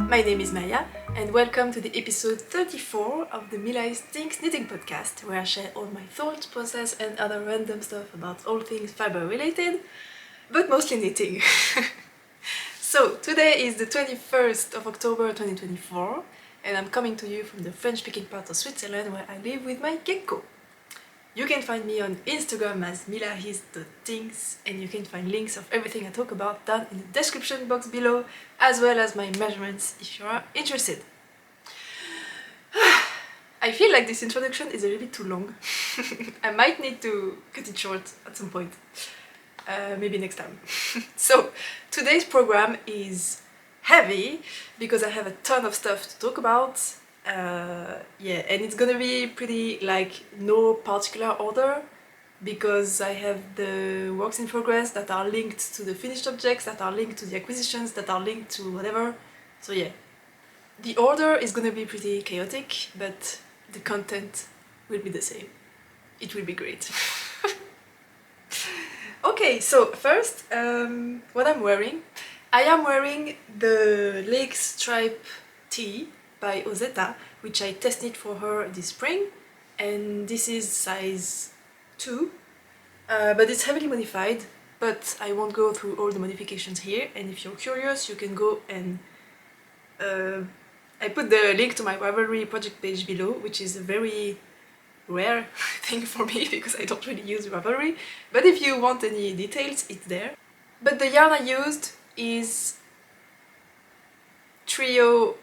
My name is Maya and welcome to the episode 34 of the Mila's Tinks Knitting Podcast, where I share all my thoughts, process and other random stuff about all things fiber related, but mostly knitting. So today is the 21st of October 2024 and I'm coming to you from the French-speaking part of Switzerland where I live with my gecko. You can find me on Instagram as milahis.tinks and you can find links of everything I talk about down in the description box below, as well as my measurements if you are interested. I feel like this introduction is a little bit too long. I might need to cut it short at some point. Maybe next time. So today's program is heavy because I have a ton of stuff to talk about. Yeah, and it's gonna be pretty like no particular order because I have the works in progress that are linked to the finished objects, that are linked to the acquisitions, that are linked to whatever. So yeah, the order is gonna be pretty chaotic, but the content will be the same. It will be great. Okay, so first, what I'm wearing. I am wearing the Lake Stripe tee by Ozetta, which I tested for her this spring, and this is size 2, but it's heavily modified, but I won't go through all the modifications here, and if you're curious you can go and I put the link to my Ravelry project page below, which is a very rare thing for me because I don't really use Ravelry, but if you want any details, it's there. But the yarn I used is Trio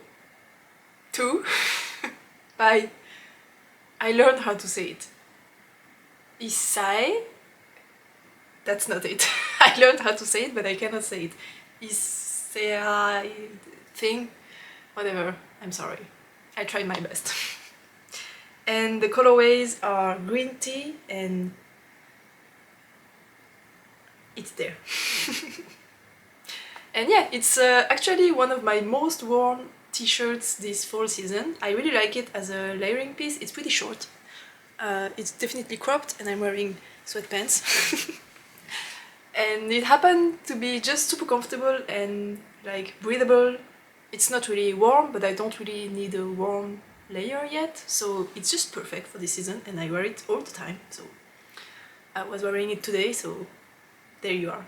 2 by, I learned how to say it, Isai, that's not it. I learned how to say it but I cannot say it. Isai thing, whatever, I'm sorry, I tried my best. And the colorways are green tea and it's there. And yeah, it's actually one of my most worn t-shirts this fall season. I really like it as a layering piece. It's pretty short. It's definitely cropped and I'm wearing sweatpants. And it happened to be just super comfortable and like breathable. It's not really warm, but I don't really need a warm layer yet, so it's just perfect for this season and I wear it all the time. So I was wearing it today, so there you are.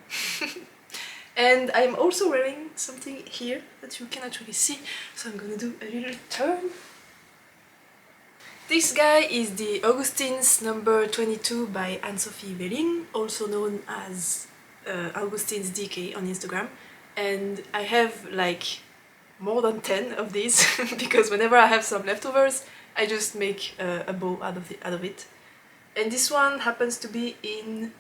And I'm also wearing something here that you cannot really see, so I'm gonna do a little turn. This guy is the Augustins number 22 by Anne-Sophie Velling, also known as Augustins DK on Instagram, and I have like more than 10 of these because whenever I have some leftovers I just make a bow out of it. And this one happens to be in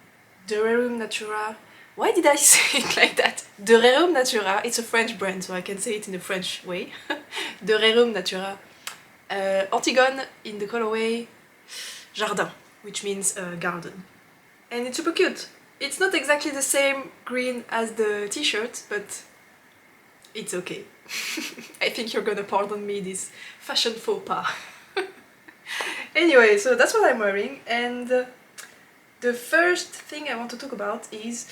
De Rerum Natura. Why did I say it like that? De Rerum Natura, it's a French brand so I can say it in the French way. De Rerum Natura. Ortigone in the colorway Jardin, which means garden. And it's super cute. It's not exactly the same green as the t-shirt, but it's okay. I think you're gonna pardon me this fashion faux pas. Anyway, so that's what I'm wearing, and the first thing I want to talk about is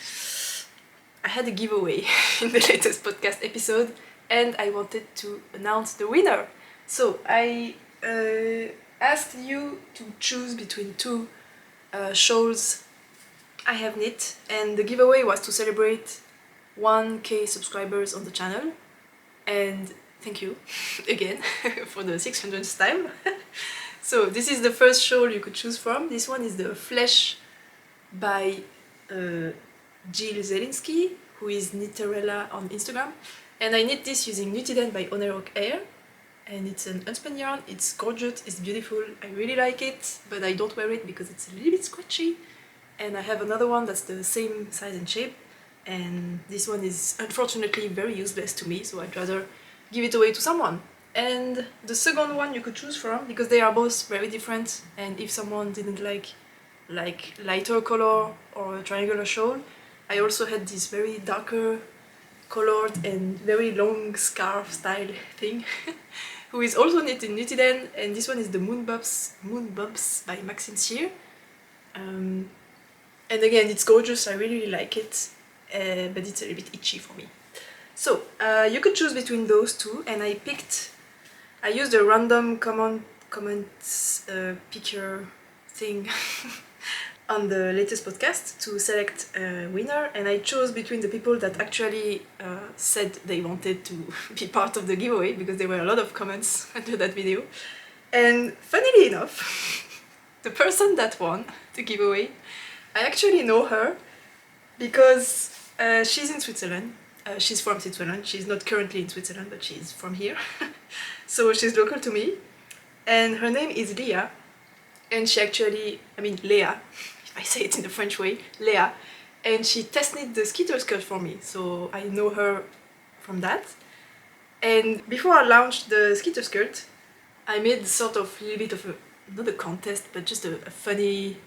I had a giveaway in the latest podcast episode and I wanted to announce the winner. So I asked you to choose between two shawls I have knit, and the giveaway was to celebrate 1K subscribers on the channel. And thank you again for the 600th time. So this is the first shawl you could choose from. This one is the Flesh by Jill Zelinski, who is Knitterella on Instagram. And I knit this using Nutiden by Onerok Air. And it's an unspun yarn, it's gorgeous, it's beautiful, I really like it, but I don't wear it because it's a little bit scratchy. And I have another one that's the same size and shape, and this one is unfortunately very useless to me, so I'd rather give it away to someone. And the second one you could choose from, because they are both very different, and if someone didn't like lighter color or a triangular shawl, I also had this very darker colored and very long scarf style thing, who is also knit in Nutiden, and this one is the Moon Bumps by Maxine Sweater. And again, it's gorgeous, I really like it, but it's a little bit itchy for me. So you could choose between those two, and I used a random comments picker thing on the latest podcast to select a winner, and I chose between the people that actually said they wanted to be part of the giveaway, because there were a lot of comments under that video. And funnily enough, the person that won the giveaway, I actually know her because she's in Switzerland. She's from Switzerland. She's not currently in Switzerland, but she's from here. So she's local to me. And her name is Leah. And she actually, I mean Leah, if I say it in the French way, Leah. And she test knit the skitter skirt for me. So I know her from that. And before I launched the skitter skirt, I made sort of a little bit of a, not a contest, but just a funny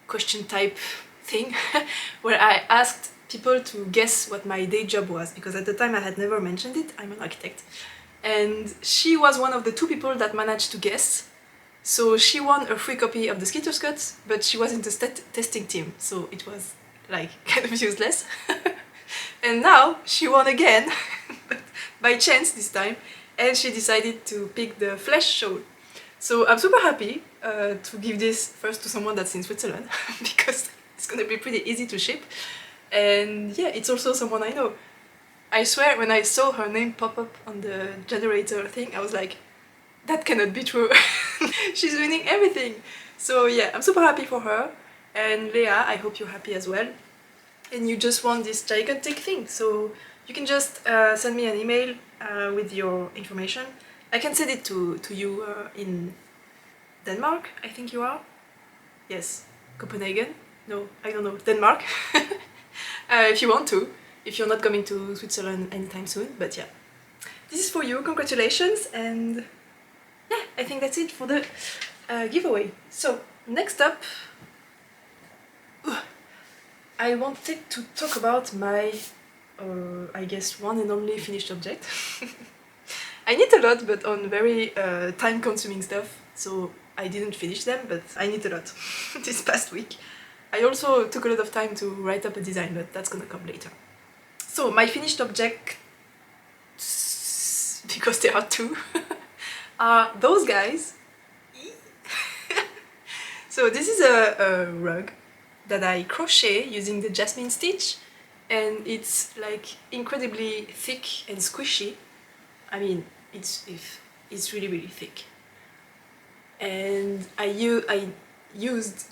question type thing where I asked people to guess what my day job was, because at the time I had never mentioned it. I'm an architect. And she was one of the 2 people that managed to guess. So she won a free copy of the skitter skirt, but she was in the testing team, so it was like kind of useless. And now she won again, but by chance this time, and she decided to pick the flesh shawl. So I'm super happy to give this first to someone that's in Switzerland, because it's gonna be pretty easy to ship. And yeah, it's also someone I know. I swear, when I saw her name pop up on the generator thing, I was like, that cannot be true. She's winning everything. So yeah, I'm super happy for her. And Leah, I hope you're happy as well. And you just won this gigantic thing. So you can just send me an email with your information. I can send it to you in Denmark, I think you are. Yes, Copenhagen? No, I don't know, Denmark. If you want to, if you're not coming to Switzerland anytime soon, but yeah. This is for you, congratulations, and yeah, I think that's it for the giveaway. So, next up, I wanted to talk about my, I guess, one and only finished object. I knit a lot, but on very time-consuming stuff, so I didn't finish them, but I knit a lot this past week. I also took a lot of time to write up a design, but that's gonna come later. So my finished objects, because there are 2, are those guys. So this is a rug that I crochet using the Jasmine stitch, and it's like incredibly thick and squishy. I mean, it's really, really thick. And I used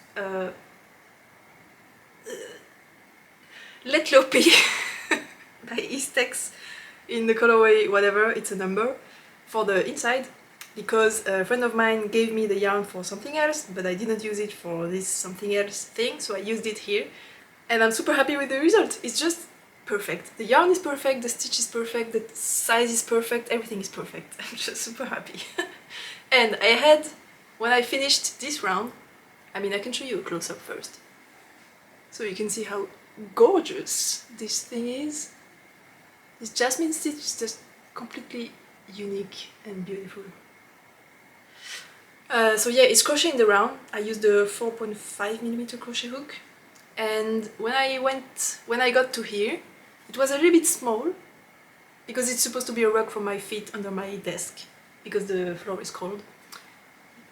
Let Lopi by Eastex in the colorway whatever, it's a number, for the inside, because a friend of mine gave me the yarn for something else, but I didn't use it for this something else thing, so I used it here. And I'm super happy with the result. It's just perfect. The yarn is perfect, the stitch is perfect, the size is perfect, everything is perfect. I'm just super happy. And I had, when I finished this round, I mean, I can show you a close-up first, so you can see how gorgeous this thing is. This Jasmine stitch is just completely unique and beautiful. So yeah, it's crochet in the round. I used the 4.5mm crochet hook, and when I got to here, it was a little bit small, because it's supposed to be a rug for my feet under my desk, because the floor is cold.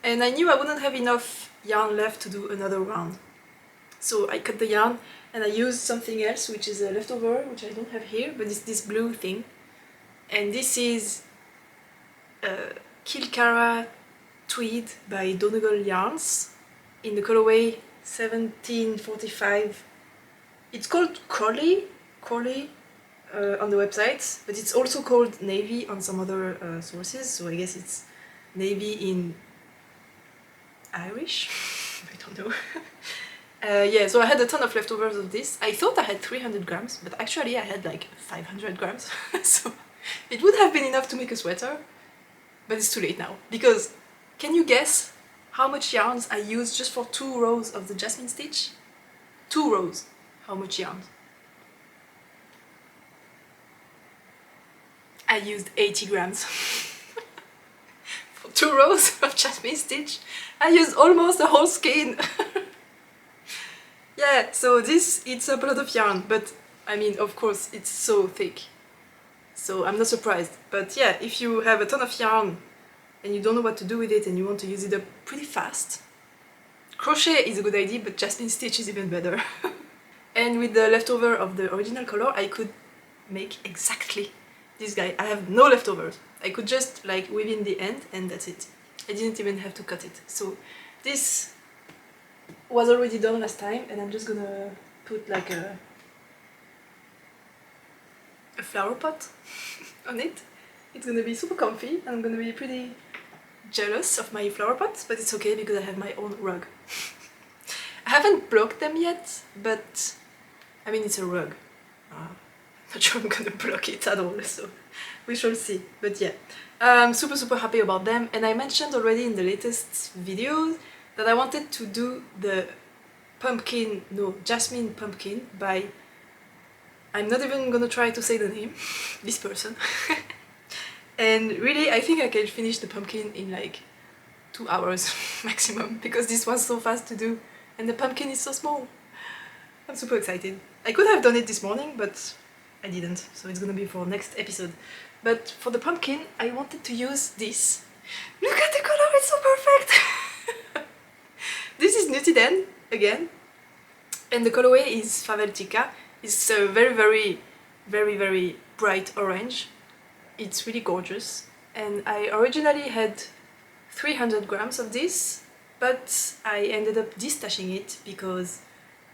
And I knew I wouldn't have enough yarn left to do another round. So I cut the yarn and I used something else, which is a leftover, which I don't have here, but it's this blue thing. And this is Kilcara Tweed by Donegal Yarns in the colorway 1745. It's called Crowley on the website, but it's also called Navy on some other sources, so I guess it's Navy in Irish? I don't know. Yeah, so I had a ton of leftovers of this. I thought I had 300 grams, but actually I had like 500 grams. So it would have been enough to make a sweater, but it's too late now. Because, can you guess how much yarns I used just for 2 rows of the Jasmine stitch? 2 rows. How much yarn? I used 80 grams. For 2 rows of Jasmine stitch, I used almost a whole skein. Yeah, so this eats up a lot of yarn, but I mean, of course, it's so thick. so I'm not surprised. But yeah, if you have a ton of yarn and you don't know what to do with it and you want to use it up pretty fast, crochet is a good idea, but Jasmine stitch is even better. And with the leftover of the original color, I could make exactly this guy. I have no leftovers. I could just like weave in the end and that's it. I didn't even have to cut it. So this was already done last time, and I'm just gonna put like a flower pot on it. It's gonna be super comfy, and I'm gonna be pretty jealous of my flower pots, but it's okay because I have my own rug. I haven't blocked them yet, but I mean it's a rug. I'm not sure I'm gonna block it at all, so we shall see. But yeah, I'm super happy about them, and I mentioned already in the latest videos that I wanted to do the Jasmine pumpkin by, I'm not even gonna try to say the name, this person. And really, I think I can finish the pumpkin in like 2 hours maximum, because this was so fast to do, and the pumpkin is so small. I'm super excited. I could have done it this morning, but I didn't, so it's gonna be for next episode. But for the pumpkin, I wanted to use this. Look at the color, it's so perfect! This is Nutiden, again, and the colorway is Faveltica. It's a very bright orange. It's really gorgeous, and I originally had 300 grams of this, but I ended up destashing it because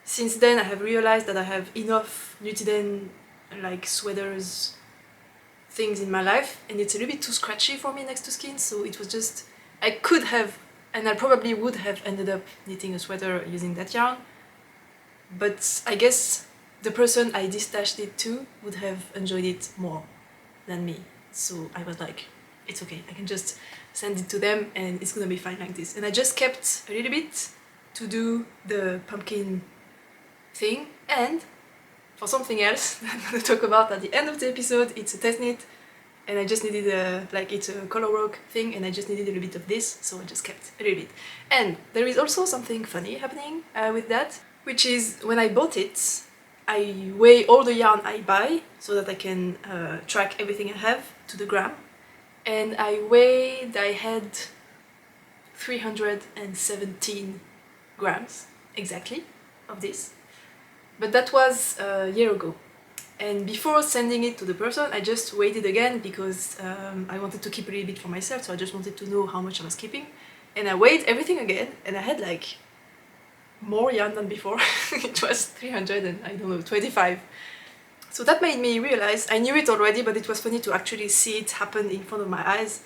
since then I have realized that I have enough Nutiden like sweaters things in my life, and it's a little bit too scratchy for me next to skin, so it was just, I could have, and I probably would have ended up knitting a sweater using that yarn, but I guess the person I destashed it to would have enjoyed it more than me. So I was like, it's okay, I can just send it to them and it's gonna be fine like this. And I just kept a little bit to do the pumpkin thing, and for something else that I'm gonna talk about at the end of the episode, it's a test knit, and I just needed it's a color work thing, and I just needed a little bit of this, so I just kept a little bit. And there is also something funny happening with that, which is when I bought it, I weigh all the yarn I buy so that I can track everything I have to the gram, and I had 317 grams exactly of this, but that was a year ago. And before sending it to the person, I just weighed it again because I wanted to keep a little bit for myself, so I just wanted to know how much I was keeping. And I weighed everything again, and I had like more yarn than before. It was 300 and I don't know, 25. So that made me realize, I knew it already, but it was funny to actually see it happen in front of my eyes,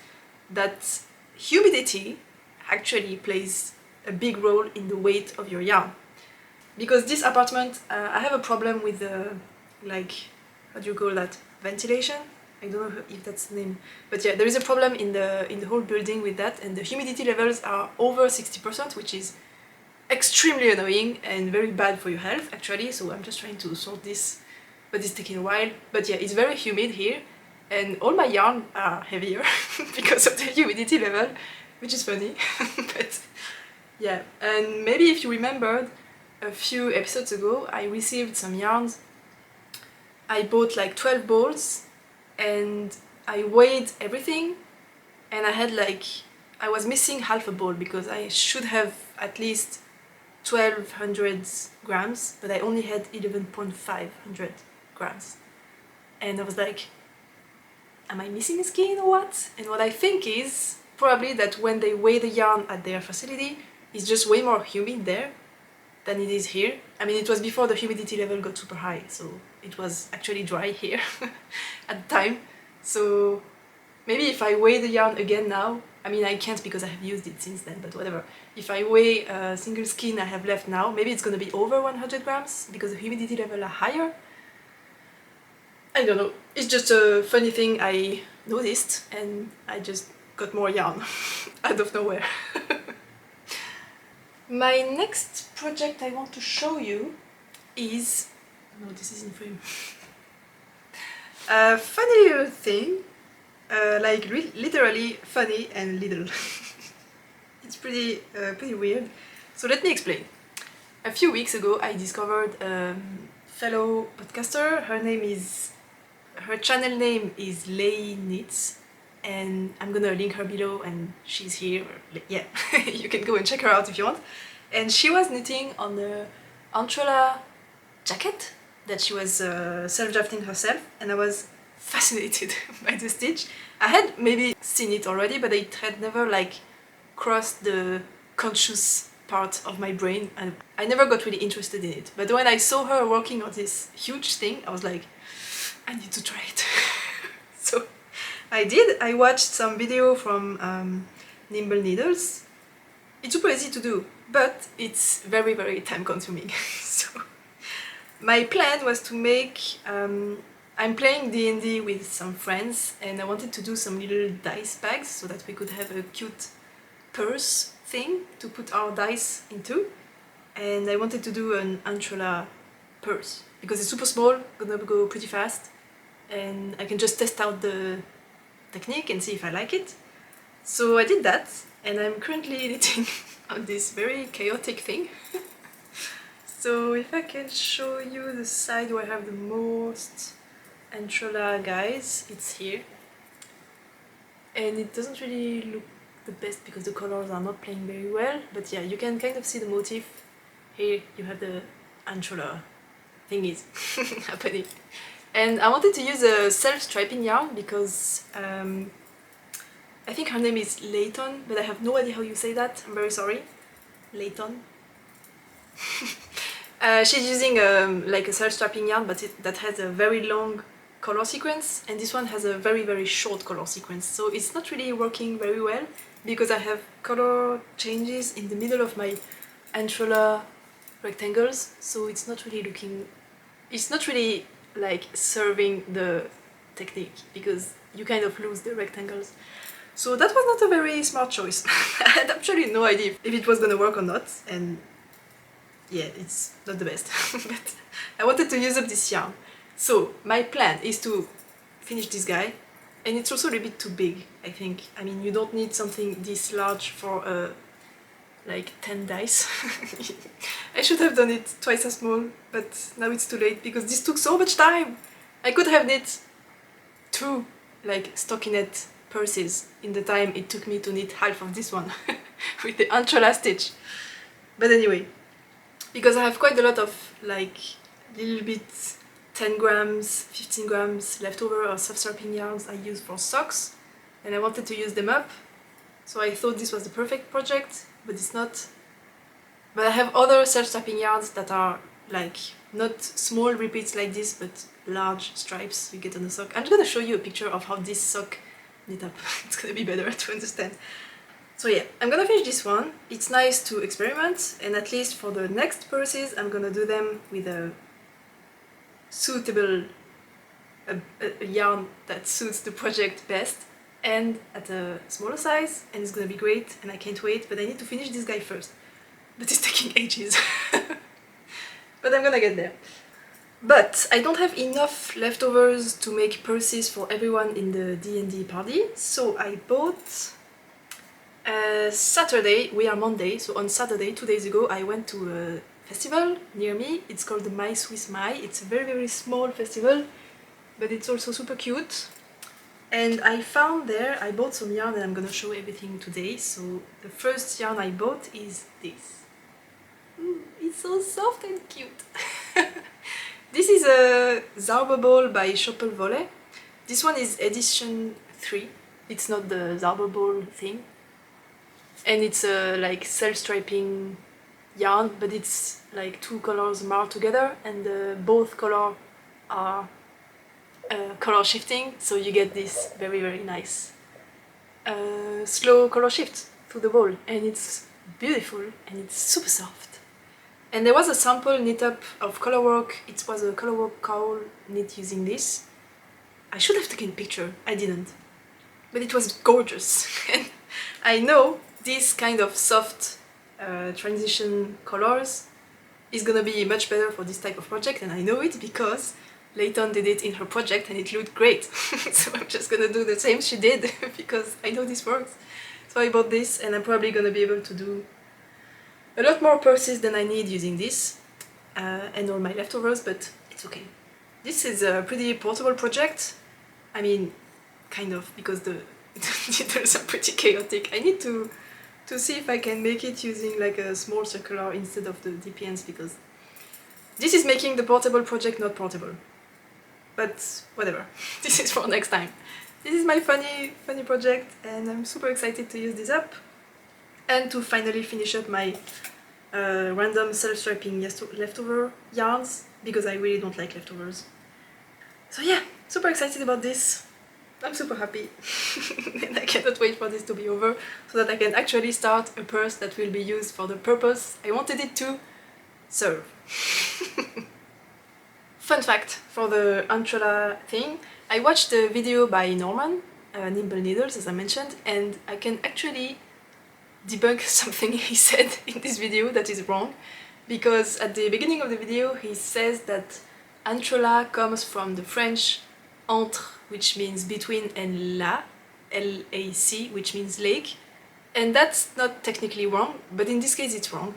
that humidity actually plays a big role in the weight of your yarn. Because this apartment, I have a problem with the, like, how do you call that, ventilation? I don't know if that's the name, but yeah, there is a problem in the whole building with that, and the humidity levels are over 60%, which is extremely annoying and very bad for your health actually, so I'm just trying to sort this, but it's taking a while. But yeah, it's very humid here, and all my yarn are heavier because of the humidity level, which is funny. But yeah, and maybe if you remembered, a few episodes ago I received some yarns. I bought like 12 balls and I weighed everything, and I had like, I was missing half a ball because I should have at least 1200 grams, but I only had 11,500 grams. And I was like, am I missing a skein or what? And what I think is probably that when they weigh the yarn at their facility, it's just way more humid there than it is here. I mean, it was before the humidity level got super high, so it was actually dry here at the time. So maybe if I weigh the yarn again now, I mean I can't because I have used it since then, but whatever. If I weigh a single skein I have left now, maybe it's gonna be over 100 grams because the humidity level are higher. I don't know, it's just a funny thing I noticed, and I just got more yarn out of nowhere. My next project I want to show you is, no, this is in frame. A funny little thing, like literally funny and little. It's pretty weird. So let me explain. A few weeks ago I discovered a fellow podcaster. Her name is her channel name is Lay Knits, and I'm gonna link her below, and she's here. Yeah, you can go and check her out if you want. And she was knitting on the Entrelac jacket that she was self-drafting herself, and I was fascinated by the stitch. I had maybe seen it already, but it had never like crossed the conscious part of my brain, and I never got really interested in it. But when I saw her working on this huge thing, I was like, I need to try it. So I did. I watched some video from Nimble Needles. It's super easy to do, but it's very, very time consuming. So my plan was to make, I'm playing D&D with some friends, and I wanted to do some little dice bags so that we could have a cute purse thing to put our dice into. And I wanted to do an Entrelac purse because it's super small, gonna go pretty fast, and I can just test out the technique and see if I like it. So I did that, and I'm currently knitting on this very chaotic thing. So if I can show you the side where I have the most Entrelac guys, it's here. And it doesn't really look the best because the colors are not playing very well, but yeah, you can kind of see the motif. Here you have the Entrelac thingies happening. And I wanted to use a self-striping yarn because I think her name is Layton, but I have no idea how you say that. I'm very sorry. Layton. She's using like a self-striping yarn, but that has a very long color sequence, and this one has a very, very short color sequence. So it's not really working very well because I have color changes in the middle of my Entrelac rectangles, so it's not really looking... It's not really like serving the technique because you kind of lose the rectangles. So that was not a very smart choice. I had actually no idea if it was gonna work or not, and yeah, it's not the best. But I wanted to use up this yarn. So my plan is to finish this guy, and it's also a bit too big, I think. I mean, you don't need something this large for like 10 dice. I should have done it twice as small, but now it's too late because this took so much time. I could have knit 2 like stockinette purses in the time it took me to knit half of this one with the Entrelac stitch. But anyway, because I have quite a lot of like little bit 10 grams, 15 grams leftover or self-striping yarns I use for socks, and I wanted to use them up, so I thought this was the perfect project, but it's not. But I have other self-striping yarns that are like not small repeats like this, but large stripes you get on the sock. I'm just gonna show you a picture of how this sock knit up. It's gonna be better to understand. So yeah, I'm gonna finish this one. It's nice to experiment, and at least for the next purses I'm gonna do them with a suitable a yarn that suits the project best and at a smaller size, and it's gonna be great and I can't wait, but I need to finish this guy first. But it's taking ages. But I'm gonna get there. But I don't have enough leftovers to make purses for everyone in the D&D party, so I bought Saturday, we are Monday, so on Saturday, 2 days ago, I went to a festival near me. It's called the My Swiss My. It's a very, very small festival, but it's also super cute. And I found there, I bought some yarn and I'm gonna show everything today. So the first yarn I bought is this. It's so soft and cute. This is a Zauberball by Wolle. This one is edition 3. It's not the Zauberball thing. And it's a like self-striping yarn, but it's like 2 colors marked together, and both colors are color shifting, so you get this very, very nice slow color shift through the ball, and it's beautiful and it's super soft. And there was a sample knit up of colorwork. It was a colorwork cowl knit using this. I should have taken a picture, I didn't, but it was gorgeous. And I know this kind of soft transition colors is gonna be much better for this type of project, and I know it because Layton did it in her project and it looked great. So I'm just gonna do the same she did because I know this works. So I bought this, and I'm probably gonna be able to do a lot more purses than I need using this and all my leftovers, but it's okay. this is a pretty portable project. I mean, kind of, because the needles are pretty chaotic. I need to see if I can make it using like a small circular instead of the DPNs, because this is making the portable project not portable. But whatever, this is for next time. This is my funny project, and I'm super excited to use this up and to finally finish up my random self-striping leftover yarns, because I really don't like leftovers. So yeah, super excited about this. I'm super happy and I cannot wait for this to be over so that I can actually start a purse that will be used for the purpose I wanted it to serve. Fun fact for the Entrelac thing, I watched a video by Norman, Nimble Needles as I mentioned, and I can actually debunk something he said in this video that is wrong, because at the beginning of the video he says that Entrelac comes from the French entre, which means between, and la, L-A-C, which means lake, and that's not technically wrong, but in this case it's wrong.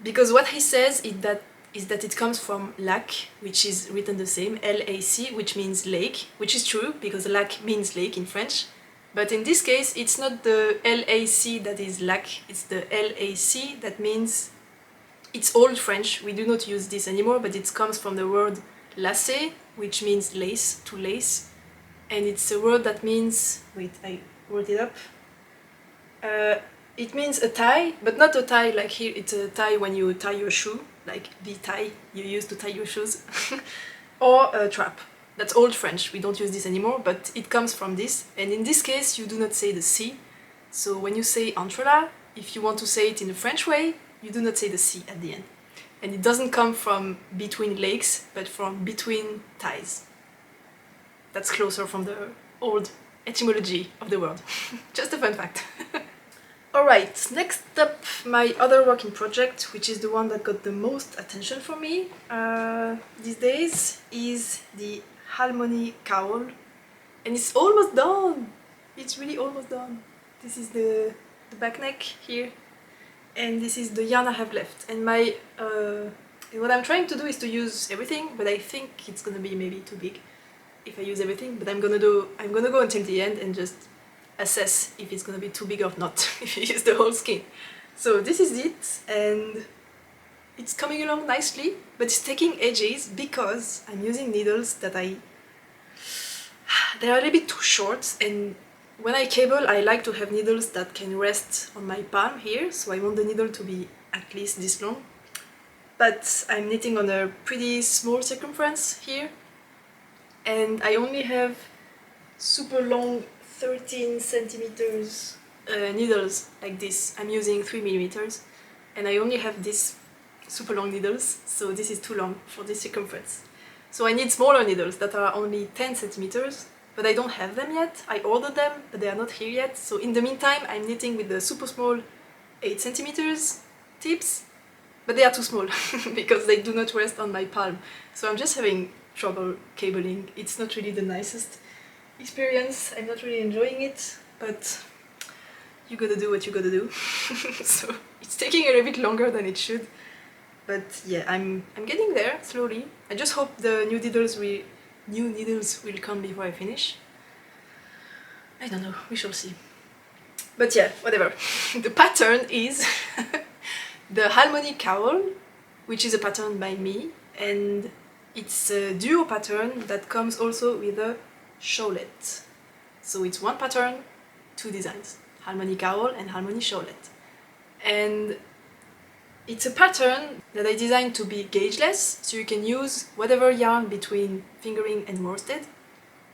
Because what he says is that it comes from lac, which is written the same, L-A-C, which means lake, which is true, because lac means lake in French. But in this case, it's not the L-A-C that is lac, it's the L-A-C that means... It's old French, we do not use this anymore, but it comes from the word lacer, which means lace, to lace. And it's a word that means... Wait, I wrote it up. It means a tie, but not a tie like here, it's a tie when you tie your shoe, like the tie you use to tie your shoes, or a trap. That's old French, we don't use this anymore, but it comes from this, and in this case you do not say the C. So when you say Entrelac, if you want to say it in the French way, you do not say the C at the end. And it doesn't come from between lakes, but from between ties. That's closer from the old etymology of the word. Just a fun fact. Alright, next up, my other working project, which is the one that got the most attention from me these days, is the Halmoni Cowl. And it's almost done! It's really almost done. This is the back neck here, and this is the yarn I have left. And my what I'm trying to do is to use everything, but I think it's gonna be maybe too big if I use everything, but I'm gonna go until the end and just assess if it's gonna be too big or not if you use the whole skein. So this is it, and it's coming along nicely, but it's taking ages because I'm using needles that they're a little bit too short, and when I cable I like to have needles that can rest on my palm here, so I want the needle to be at least this long. But I'm knitting on a pretty small circumference here, and I only have super long 13 centimeters needles like this. I'm using 3 millimeters, and I only have these super long needles, so this is too long for this circumference. So I need smaller needles that are only 10 centimeters, but I don't have them yet. I ordered them, but they are not here yet. So in the meantime, I'm knitting with the super small 8 centimeters tips, but they are too small because they do not rest on my palm. So I'm just having trouble cabling. It's not really the nicest experience. I'm not really enjoying it, but you gotta do what you gotta do. So it's taking a little bit longer than it should, but yeah, I'm getting there slowly. I just hope the new needles will come before I finish. I don't know, we shall see. But yeah, whatever. The pattern is the Halmoni Cowl, which is a pattern by me, and it's a duo pattern that comes also with a shawlette. So it's one pattern, two designs, Halmoni Cowl and Halmoni Shawlette. And it's a pattern that I designed to be gaugeless, so you can use whatever yarn between fingering and worsted,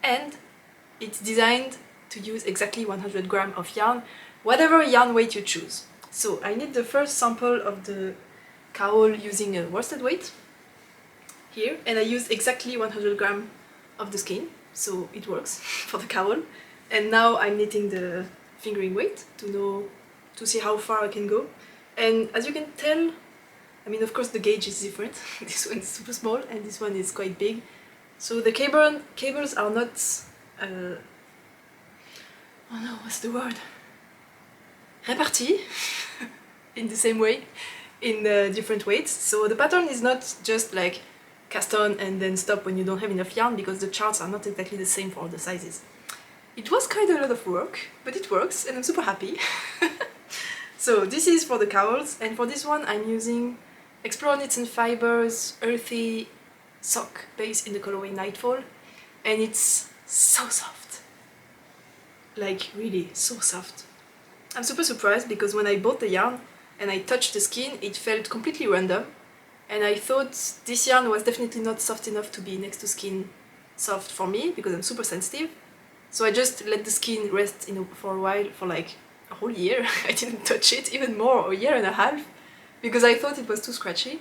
and it's designed to use exactly 100 grams of yarn, whatever yarn weight you choose. So I need the first sample of the cowl using a worsted weight here, and I used exactly 100 grams of the skein, so it works for the cowl. And now I'm knitting the fingering weight to see how far I can go. And as you can tell, I mean, of course the gauge is different. This one is super small and this one is quite big. So the cables are not oh no, what's the word? Répartis in the same way in different weights. So the pattern is not just like cast on and then stop when you don't have enough yarn, because the charts are not exactly the same for all the sizes. It was quite a lot of work, but it works and I'm super happy. So this is for the cowls, and for this one I'm using Explore Knits and Fibers Earthy Sock base in the colorway Nightfall, and it's so soft. Like really so soft. I'm super surprised because when I bought the yarn and I touched the skin, it felt completely random, and I thought this yarn was definitely not soft enough to be next to skin soft for me because I'm super sensitive. So I just let the skin rest for a while, for like a whole year. I didn't touch it, even more, a year and a half, because I thought it was too scratchy.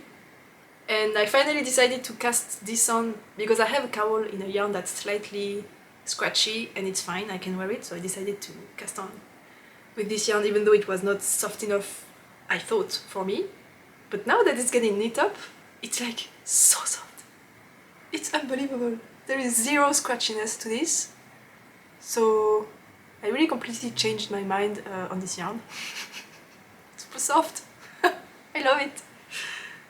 And I finally decided to cast this on because I have a cowl in a yarn that's slightly scratchy and it's fine, I can wear it, so I decided to cast on with this yarn, even though it was not soft enough, I thought, for me. But now that it's getting knit up, it's like so soft. It's unbelievable. There is zero scratchiness to this. So I really completely changed my mind on this yarn. Super soft. I love it.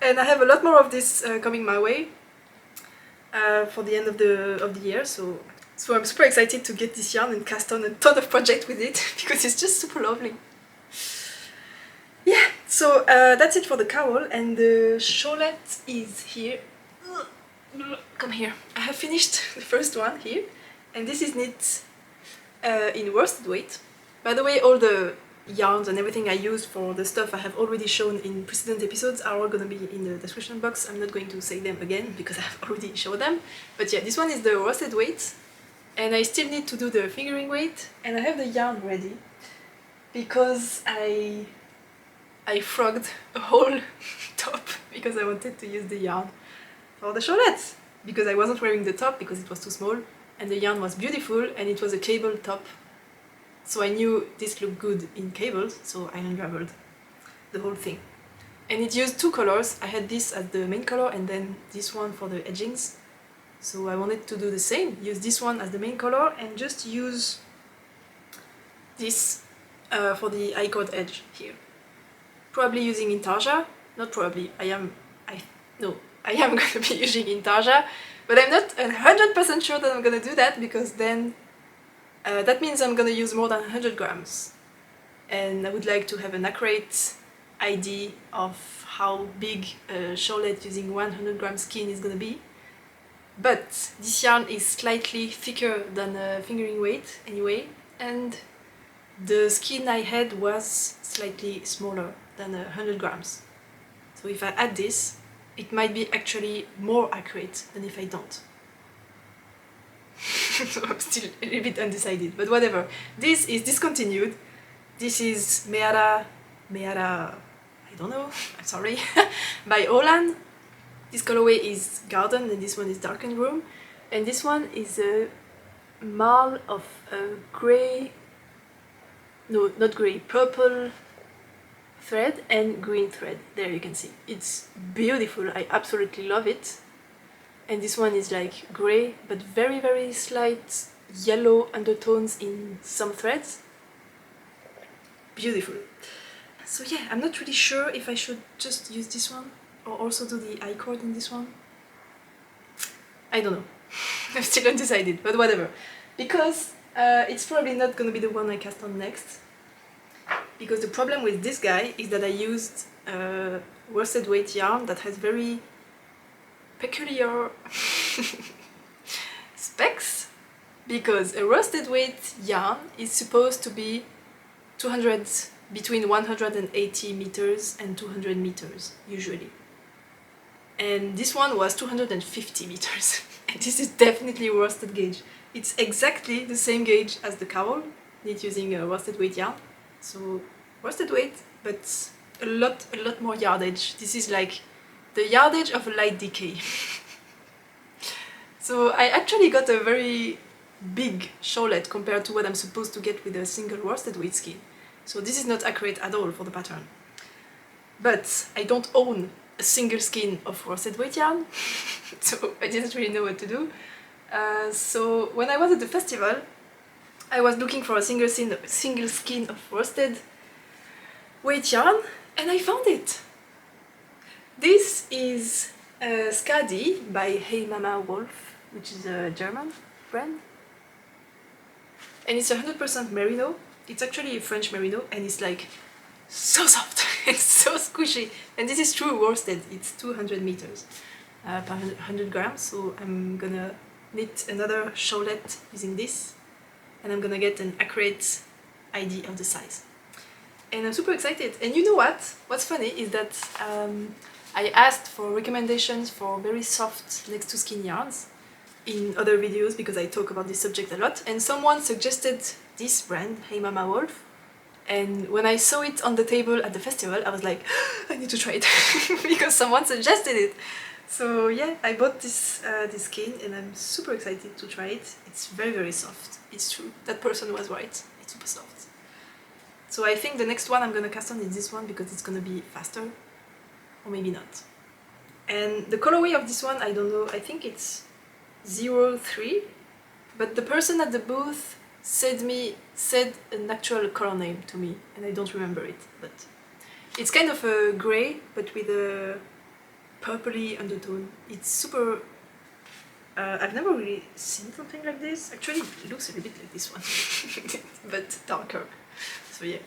And I have a lot more of this coming my way for the end of the year. So I'm super excited to get this yarn and cast on a ton of projects with it because it's just super lovely. Yeah, so that's it for the cowl, and the shawlette is here. Come here. I have finished the first one here, and this is knit in worsted weight. By the way, all the yarns and everything I used for the stuff I have already shown in precedent episodes are all gonna be in the description box. I'm not going to say them again because I have already showed them. But yeah, this one is the worsted weight, and I still need to do the fingering weight, and I have the yarn ready because I frogged a whole top because I wanted to use the yarn for the shawlette, because I wasn't wearing the top because it was too small, and the yarn was beautiful and it was a cable top, so I knew this looked good in cables, so I unraveled the whole thing. And it used two colors. I had this as the main color and then this one for the edgings, so I wanted to do the same, use this one as the main color and just use this for the I-cord edge here. Probably using intarsia, not probably, I am going to be using intarsia, but I'm not 100% sure that I'm going to do that, because then that means I'm going to use more than 100 grams, and I would like to have an accurate idea of how big a shawlette using 100 gram skin is going to be. But this yarn is slightly thicker than a fingering weight anyway, and the skin I had was slightly smaller than 100 grams. So if I add this, it might be actually more accurate than if I don't. So I'm still a little bit undecided, but whatever. This is discontinued. This is Meara, I don't know, I'm sorry, by Olan. This colorway is Garden and this one is Darkened Room. And this one is a marl of grey, no, not grey, purple thread and green thread. There you can see. It's beautiful, I absolutely love it. And this one is like grey, but very, very slight yellow undertones in some threads. Beautiful. So yeah, I'm not really sure if I should just use this one or also do the I-cord in this one. I don't know. I'm still undecided, but whatever. Because it's probably not gonna be the one I cast on next. Because the problem with this guy is that I used worsted weight yarn that has very peculiar specs, because a worsted weight yarn is supposed to be between 180 meters and 200 meters usually, and this one was 250 meters and this is definitely worsted gauge. It's exactly the same gauge as the cowl, knit using a worsted weight yarn, so worsted weight, but a lot more yardage. This is like the yardage of a light decay. So I actually got a very big shawlette compared to what I'm supposed to get with a single worsted weight skin. So this is not accurate at all for the pattern. But I don't own a single skin of worsted weight yarn, so I didn't really know what to do. So when I was at the festival, I was looking for a single skin of worsted weight yarn, and I found it. This is Skadi by Hey Mama Wolf, which is a German brand. And it's 100% merino. It's actually a French merino and it's like so soft. It's so squishy. And this is true worsted. It's 200 meters per 100 grams. So I'm gonna knit another shawlette using this. And I'm gonna get an accurate idea of the size. And I'm super excited. And you know what? What's funny is that I asked for recommendations for very soft next to skin yarns in other videos because I talk about this subject a lot, and someone suggested this brand, Hey Mama Wolf, and when I saw it on the table at the festival I was like, I need to try it because someone suggested it. So yeah, I bought this skin and I'm super excited to try it. It's very, very soft. It's true, that person was right, it's super soft. So I think the next one I'm gonna cast on is this one because it's gonna be faster, or maybe not. And the colorway of this one, I don't know, I think it's 03, but the person at the booth said an actual color name to me and I don't remember it, but it's kind of a grey but with a purpley undertone. It's super... I've never really seen something like this. Actually it looks a little bit like this one but darker. So yeah,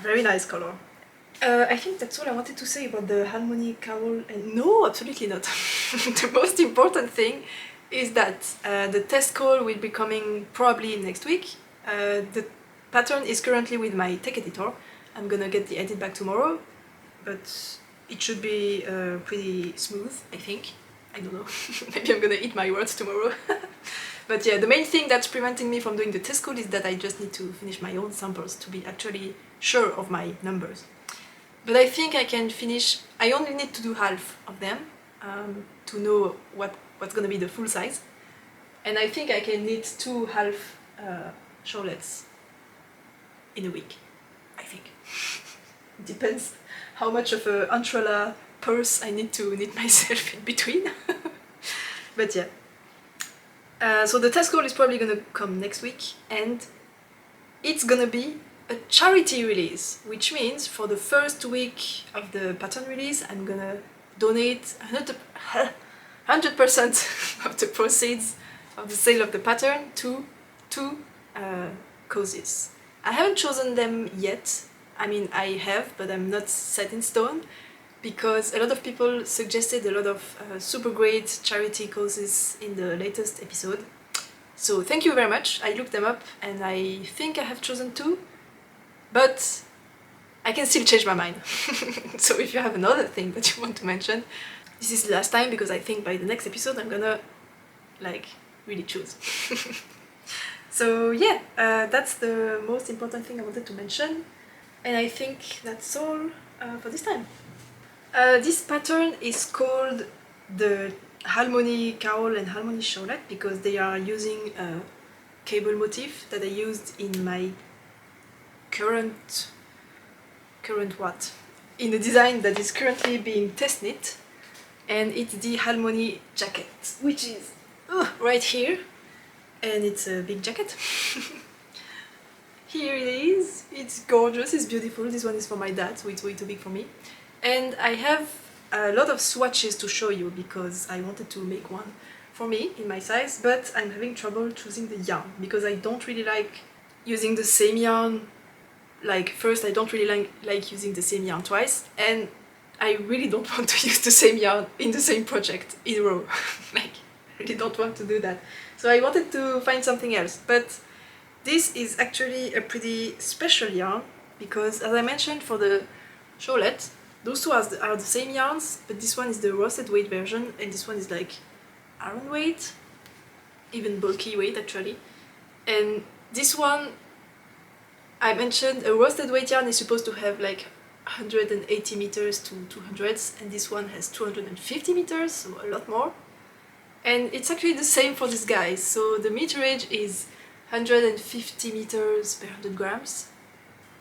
very nice color. I think that's all I wanted to say about the Halmoni Cowl, and no, absolutely not. The most important thing is that the test call will be coming probably next week. The pattern is currently with my tech editor. I'm gonna get the edit back tomorrow, but it should be pretty smooth, I think. I don't know, maybe I'm gonna eat my words tomorrow. But yeah, the main thing that's preventing me from doing the test code is that I just need to finish my own samples to be actually sure of my numbers. But I think I can finish, I only need to do half of them to know what's gonna be the full size. And I think I can knit 2 half shawlettes in a week, I think. It depends how much of a Entrelac purse I need to knit myself in between. But yeah. So the test call is probably gonna come next week, and it's gonna be a charity release, which means for the first week of the pattern release I'm gonna donate 100% of the proceeds of the sale of the pattern to 2 causes. I haven't chosen them yet. I mean, I have, but I'm not set in stone because a lot of people suggested a lot of super great charity causes in the latest episode. So thank you very much. I looked them up and I think I have chosen 2, but I can still change my mind. So if you have another thing that you want to mention, this is the last time because I think by the next episode I'm gonna like really choose. So yeah, that's the most important thing I wanted to mention, and I think that's all for this time. This pattern is called the Halmoni Cowl and Halmoni Shawlette because they are using a cable motif that I used in my current what? In the design that is currently being test knit, and it's the Halmoni Jacket, which is right here, and it's a big jacket. Here it is, it's gorgeous, it's beautiful. This one is for my dad, so it's way too big for me. And I have a lot of swatches to show you because I wanted to make one for me in my size, but I'm having trouble choosing the yarn because I don't really like using the same yarn. Like, first, I don't really like using the same yarn twice, and I really don't want to use the same yarn in the same project in a row. Like, I really don't want to do that. So I wanted to find something else, but this is actually a pretty special yarn because, as I mentioned, for the shawlette, those two are the same yarns, but this one is the worsted weight version and this one is like iron weight, even bulky weight actually. And this one, I mentioned a worsted weight yarn is supposed to have like 180 meters to 200s, and this one has 250 meters, so a lot more. And it's actually the same for this guy, so the meterage is 150 meters per 100 grams.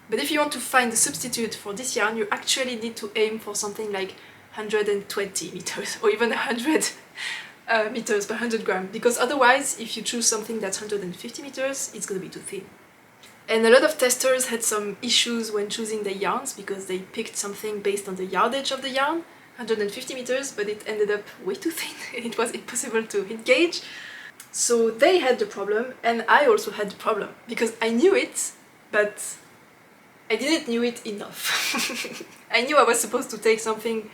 But if you want to find a substitute for this yarn, you actually need to aim for something like 120 meters or even 100 meters per 100 grams, because otherwise, if you choose something that's 150 meters, it's going to be too thin. And a lot of testers had some issues when choosing the yarns because they picked something based on the yardage of the yarn, 150 meters, but it ended up way too thin and it was impossible to hit gauge. So they had the problem and I also had the problem because I knew it, but I didn't knew it enough. I knew I was supposed to take something,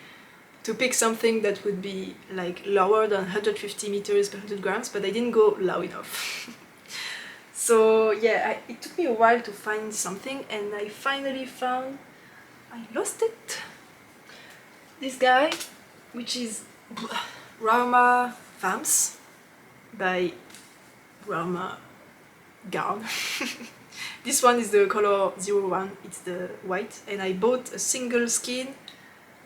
to pick something that would be like lower than 150 meters per 100 grams, but I didn't go low enough. So yeah, it took me a while to find something and I finally found, I lost it, this guy, which is Rauma Vamps by Rauma Gown. This one is the color 01, it's the white, and I bought a single skein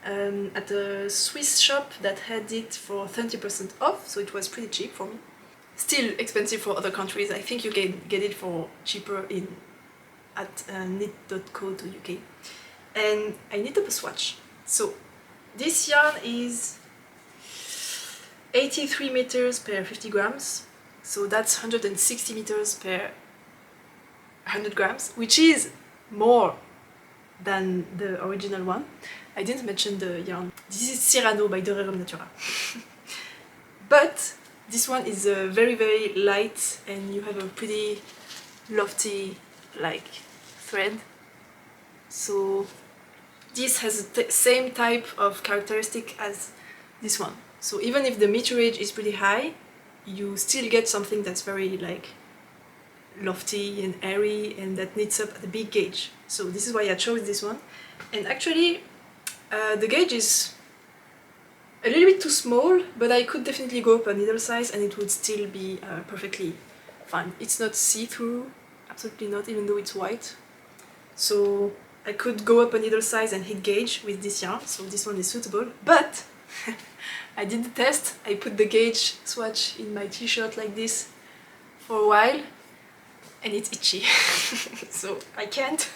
at a Swiss shop that had it for 30% off, so it was pretty cheap for me. Still expensive for other countries. I think you can get it for cheaper at knit.co.uk. And I knit up a swatch. So this yarn is 83 meters per 50 grams, so that's 160 meters per 100 grams, which is more than the original one. I didn't mention the yarn. This is Cyrano by De Rerum Natura. But this one is very very light and you have a pretty lofty like thread. So this has the same type of characteristic as this one. So even if the meterage is pretty high, you still get something that's very like lofty and airy and that knits up at a big gauge. So this is why I chose this one. And actually the gauge is a little bit too small, but I could definitely go up a needle size and it would still be perfectly fine. It's not see-through, absolutely not, even though it's white. So I could go up a needle size and hit gauge with this yarn, so this one is suitable. But I did the test, I put the gauge swatch in my t-shirt like this for a while and it's itchy, so I can't.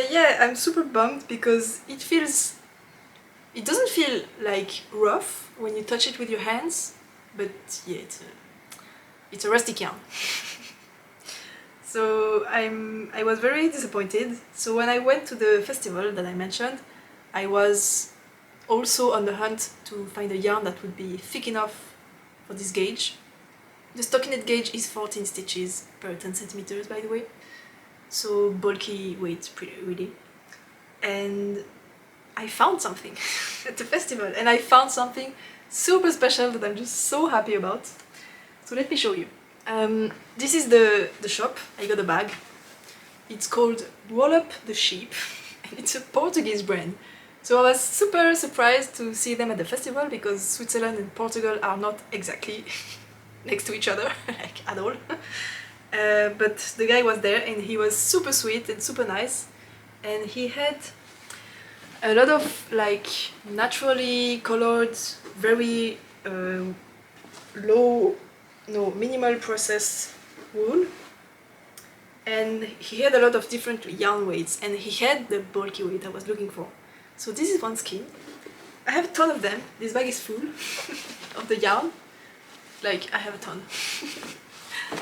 Yeah, I'm super bummed because it doesn't feel like rough when you touch it with your hands, but yeah, it's a rustic yarn. So I was very disappointed. So when I went to the festival that I mentioned, I was also on the hunt to find a yarn that would be thick enough for this gauge. The stockinette gauge is 14 stitches per 10 centimeters, by the way. So bulky weight, really. And I found something at the festival, and I found something super special that I'm just so happy about. So let me show you. This is the shop. I got a bag. It's called Wolle the Sheep, and it's a Portuguese brand. So I was super surprised to see them at the festival because Switzerland and Portugal are not exactly next to each other, like at all. But the guy was there and he was super sweet and super nice, and he had a lot of like naturally colored, very minimal processed wool, and he had a lot of different yarn weights, and he had the bulky weight I was looking for. So this is one skein. I have a ton of them. This bag is full of the yarn. Like, I have a ton.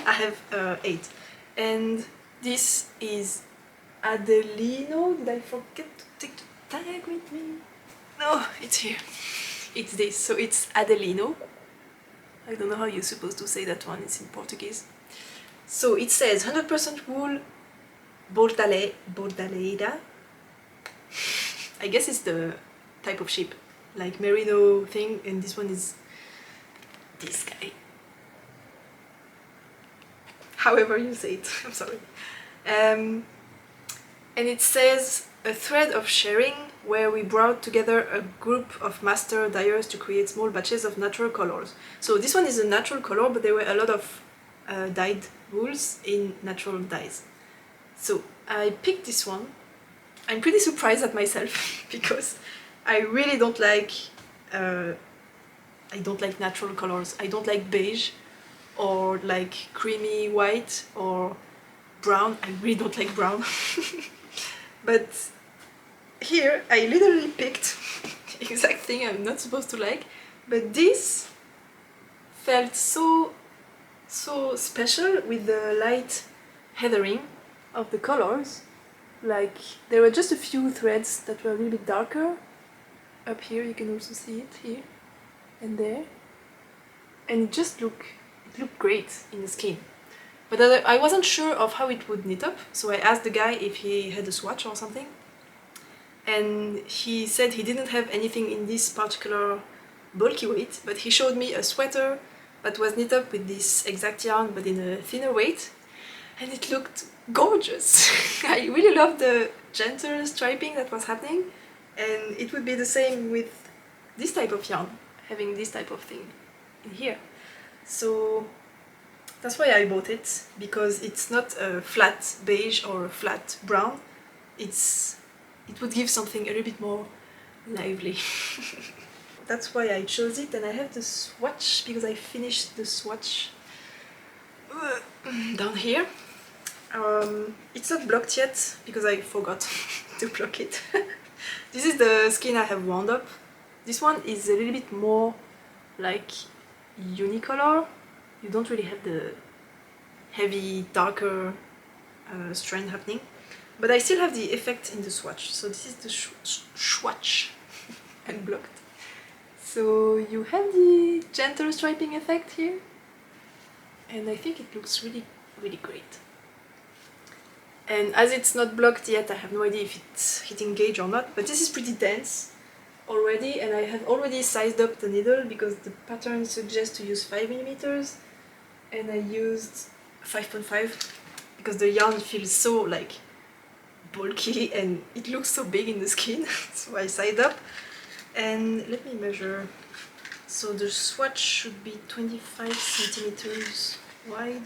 I have 8. And this is Adelino. Did I forget to take the tag with me? No, it's here. It's this. So it's Adelino. I don't know how you're supposed to say that one. It's in Portuguese. So it says 100% wool bordaleira. I guess it's the type of sheep, like merino thing, and this one is this guy. However you say it, I'm sorry. And it says a thread of sharing where we brought together a group of master dyers to create small batches of natural colors. So this one is a natural color, but there were a lot of dyed wools in natural dyes. So I picked this one. I'm pretty surprised at myself because I really don't like natural colors. I don't like beige or like creamy white or brown. I really don't like brown. But here I literally picked the exact thing I'm not supposed to like, but this felt so special with the light heathering of the colors. like there were just a few threads that were a little bit darker. Up here you can also see it here and there, and it looked great in the skin. But I wasn't sure of how it would knit up, so I asked the guy if he had a swatch or something, and he said he didn't have anything in this particular bulky weight, but he showed me a sweater that was knit up with this exact yarn but in a thinner weight, and it looked gorgeous. I really loved the gentle striping that was happening, and it would be the same with this type of yarn, having this type of thing in here. So that's why I bought it, because it's not a flat beige or a flat brown. It would give something a little bit more lively. That's why I chose it, and I have the swatch because I finished the swatch down here. It's not blocked yet because I forgot to block it. This is the skein I have wound up. This one is a little bit more like unicolor. You don't really have the heavy, darker strand happening, but I still have the effect in the swatch. So this is the swatch and blocked. So you have the gentle striping effect here, and I think it looks really, really great. And as it's not blocked yet, I have no idea if it's hitting gauge or not, but this is pretty dense already, and I have already sized up the needle because the pattern suggests to use 5mm, and I used 5.5 because the yarn feels so like bulky and it looks so big in the skin. So I sized up, and let me measure. So the swatch should be 25cm wide.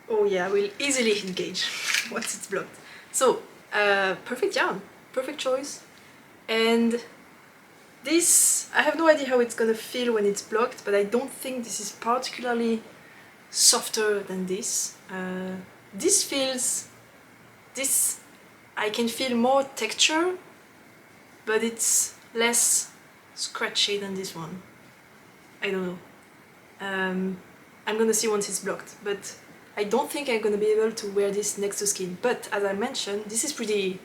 Oh yeah, I will easily hit gauge once it's blocked. So perfect yarn, perfect choice. And this, I have no idea how it's gonna feel when it's blocked, but I don't think this is particularly softer than this. This I can feel more texture, but it's less scratchy than this one. I don't know. I'm gonna see once it's blocked, but I don't think I'm gonna be able to wear this next to skin. But as I mentioned, this is pretty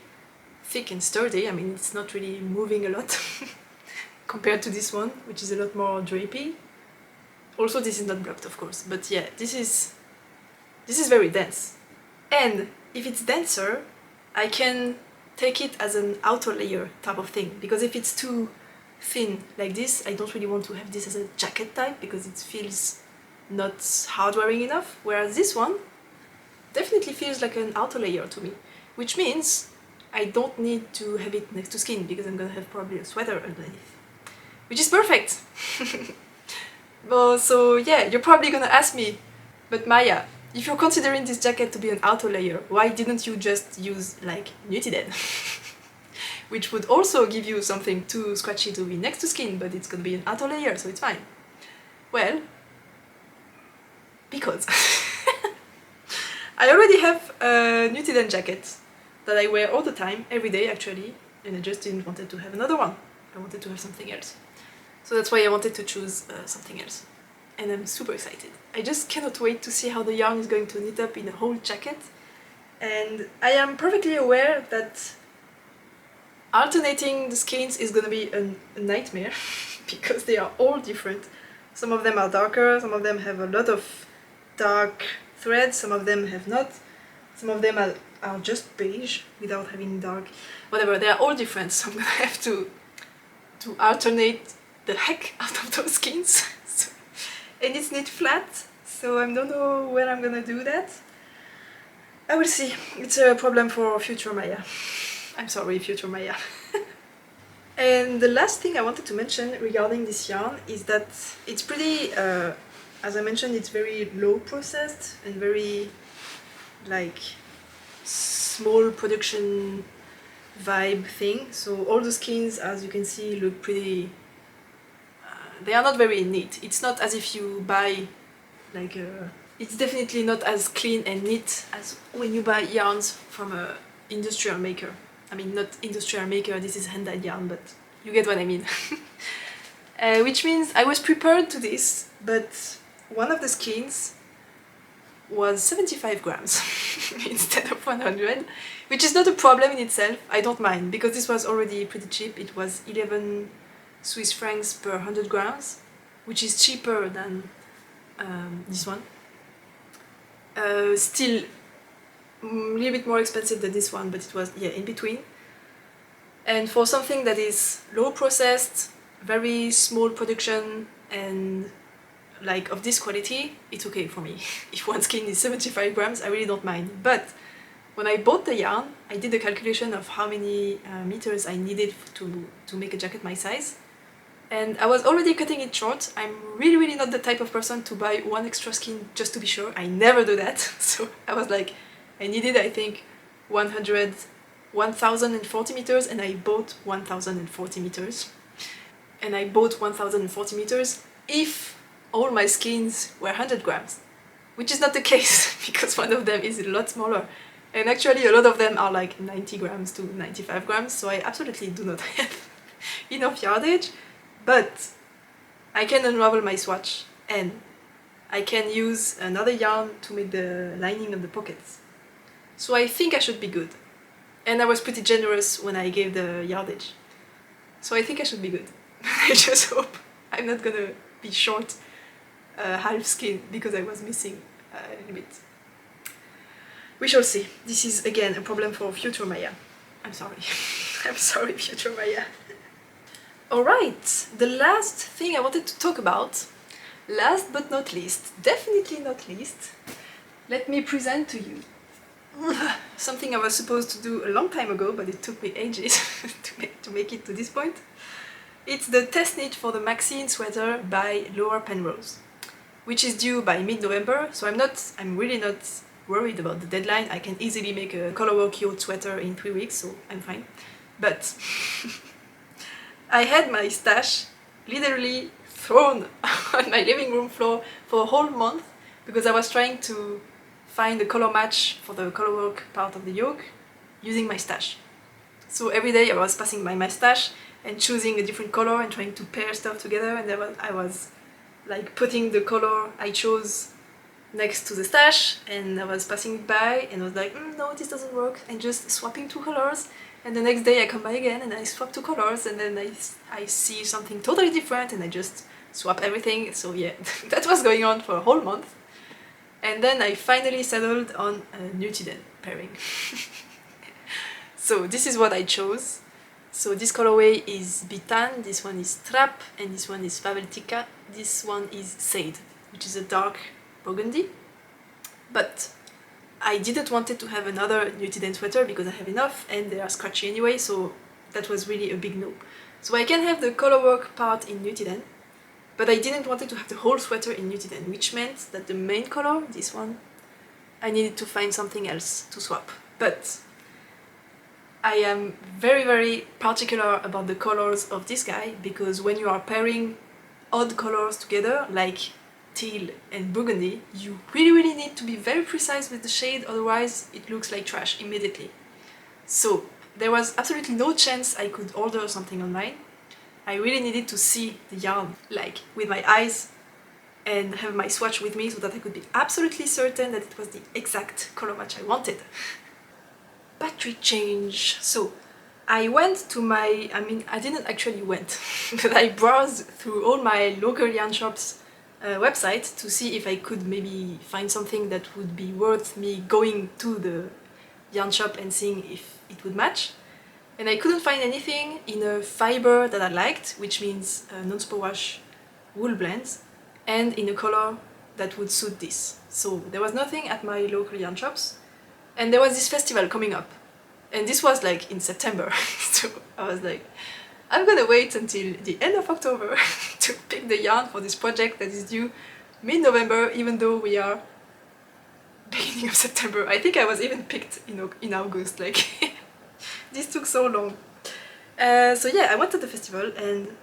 thick and sturdy. I mean, it's not really moving a lot compared to this one, which is a lot more drapey. Also, this is not blocked, of course, but yeah, this is very dense. And if it's denser, I can take it as an outer layer type of thing, because if it's too thin like this, I don't really want to have this as a jacket type because it feels not hard wearing enough, whereas this one definitely feels like an outer layer to me, which means I don't need to have it next to skin because I'm gonna have probably a sweater underneath, which is perfect. Well, so yeah, you're probably gonna ask me, but Maya, if you're considering this jacket to be an outer layer, why didn't you just use like Nutiden? Which would also give you something too scratchy to be next to skin, but it's gonna be an outer layer, so it's fine. Well, because I already have a Nutiden jacket that I wear all the time, every day actually, and I just didn't want to have another one. I wanted to have something else. So that's why I wanted to choose something else. And I'm super excited. I just cannot wait to see how the yarn is going to knit up in a whole jacket. And I am perfectly aware that alternating the skeins is gonna be a nightmare because they are all different. Some of them are darker, some of them have a lot of dark threads, some of them have not. Some of them are just beige without having dark. Whatever, they are all different, so I'm gonna have to alternate the heck out of those skeins. And it's knit flat, so I don't know when I'm gonna do that. I will see. It's a problem for future Maya. I'm sorry, future Maya. And the last thing I wanted to mention regarding this yarn is that it's pretty, as I mentioned, it's very low processed and very like small production vibe thing. So all the skeins, as you can see, look pretty, they are not very neat. It's not as if you buy like it's definitely not as clean and neat as when you buy yarns from a industrial maker. I mean, not industrial maker, this is hand-dyed yarn, but you get what I mean. Which means I was prepared to this, but one of the skeins was 75 grams instead of 100, which is not a problem in itself. I don't mind, because this was already pretty cheap. It was 11 Swiss francs per 100 grams, which is cheaper than this one. Still a little bit more expensive than this one, but it was, yeah, in between. And for something that is low processed, very small production, and like of this quality, it's okay for me. If one skein is 75 grams, I really don't mind. But when I bought the yarn, I did a calculation of how many meters I needed to make a jacket my size. And I was already cutting it short. I'm really not the type of person to buy one extra skein just to be sure. I never do that. So I was like, I needed, I think, 1040 meters, and I bought 1040 meters. And I bought 1040 meters if all my skeins were 100 grams, which is not the case, because one of them is a lot smaller. And actually a lot of them are like 90 grams to 95 grams, so I absolutely do not have enough yardage. But I can unravel my swatch, and I can use another yarn to make the lining of the pockets. So I think I should be good. And I was pretty generous when I gave the yardage. So I think I should be good. I just hope I'm not gonna be short half skein because I was missing a little bit. We shall see. This is again a problem for future Maya. I'm sorry. I'm sorry, future Maya. Alright, the last thing I wanted to talk about, last but not least, definitely not least, let me present to you something I was supposed to do a long time ago, but it took me ages to make it to this point. It's the test knit for the Maxine Sweater by Penrose, which is due by mid-November, so I'm really not worried about the deadline. I can easily make a colorwork yacht sweater in 3 weeks, so I'm fine. But I had my stash literally thrown on my living room floor for a whole month because I was trying to find a color match for the colorwork part of the yoke using my stash. So every day I was passing by my stash and choosing a different color and trying to pair stuff together, and I was like putting the color I chose next to the stash, and I was passing it by and I was like, no, this doesn't work, and just swapping 2 colors. And the next day I come by again and I swap 2 colors, and then I see something totally different and I just swap everything. So yeah, that was going on for a whole month. And then I finally settled on a Nutiden pairing. So this is what I chose. So this colorway is Bitan, this one is Trap, and this one is Faveltica. This one is Sade, which is a dark burgundy. But I didn't want it to have another Nutiden sweater because I have enough and they are scratchy anyway, so that was really a big no. So I can have the colorwork part in Nutiden, but I didn't want it to have the whole sweater in Nutiden, which meant that the main color, this one, I needed to find something else to swap. But I am very particular about the colors of this guy, because when you are pairing odd colors together, like teal and burgundy, you really need to be very precise with the shade, otherwise it looks like trash immediately. So there was absolutely no chance I could order something online. I really needed to see the yarn, like with my eyes, and have my swatch with me so that I could be absolutely certain that it was the exact color match I wanted. Battery change. So I went to my, I didn't actually went, but I browsed through all my local yarn shops website to see if I could maybe find something that would be worth me going to the yarn shop and seeing if it would match. And I couldn't find anything in a fiber that I liked, which means non-superwash wool blends, and in a color that would suit this. So there was nothing at my local yarn shops, and there was this festival coming up, and this was like in September. So I was like, I'm gonna wait until the end of October to pick the yarn for this project that is due mid-November, even though we are beginning of September. I think I was even picked in August, like this took so long. So yeah, I went to the festival and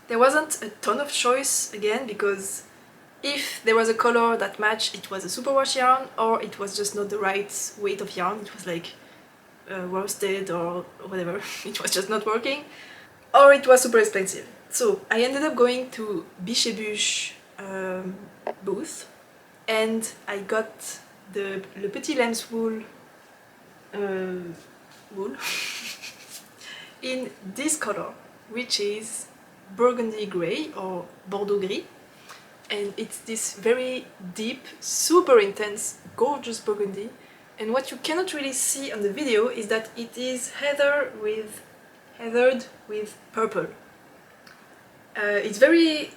there wasn't a ton of choice again, because if there was a color that matched, it was a superwash yarn, or it was just not the right weight of yarn. It was like worsted or whatever. It was just not working, or it was super expensive. So I ended up going to Biche et Buche booth, and I got the Le Petit Lamb's wool in this color, which is burgundy grey or Bordeaux gris, and it's this very deep, super intense, gorgeous burgundy. And what you cannot really see on the video is that it is heathered with purple. It's very